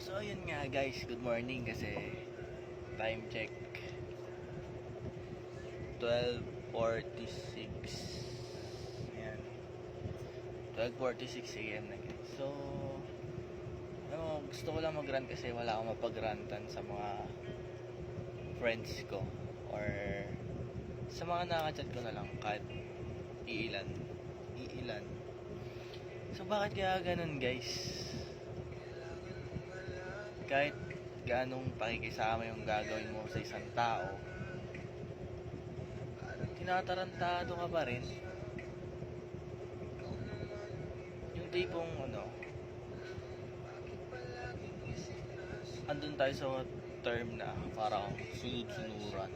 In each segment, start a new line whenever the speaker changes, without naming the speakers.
So ayun nga guys, good morning kasi time check 12:46. Ayan. 12:46 AM na guys. So gusto ko lang mag-rant kasi wala akong mapag-rantan sa mga friends ko or sa mga nakaka-chat ko na lang kahit iilan. So bakit kaya ganun guys? Kahit ganong pakikisama yung gagawin mo sa isang tao, tinatarantado ka pa rin. Yung tipong andun tayo sa term na parang sunod-sunuran.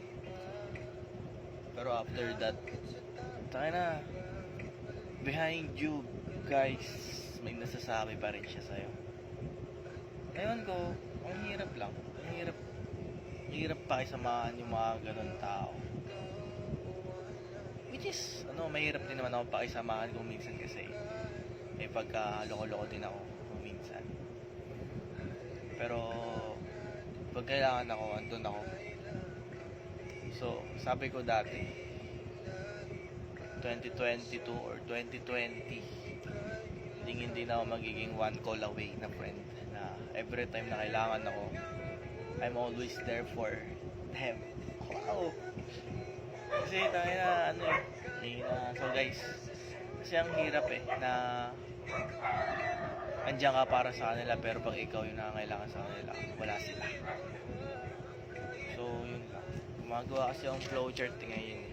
Pero after that, tayo na, behind you guys, may nasasabi pa rin siya sa'yo. Ngayon ko, ang hirap lang. Ang hirap pakisamahan yung mga ganun tao. Which is, mahirap din naman ako pakisamahan kung minsan kasi may pagka-loko-loko din ako kung minsan. Pero, pag kailangan ako, andun ako. So, sabi ko dati, 2022 or 2020, hindi na ako magiging one call away na friend na every time na kailangan ako, I'm always there for them. Wow! Kasi tayo na so guys, kasi ang hirap na andiyan ka para sa kanila pero pag ikaw yung nakakailangan sa kanila, wala sila. So yun lang, gumagawa kasi yung flowchart ngayon.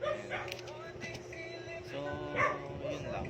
Ayan. So yun lang.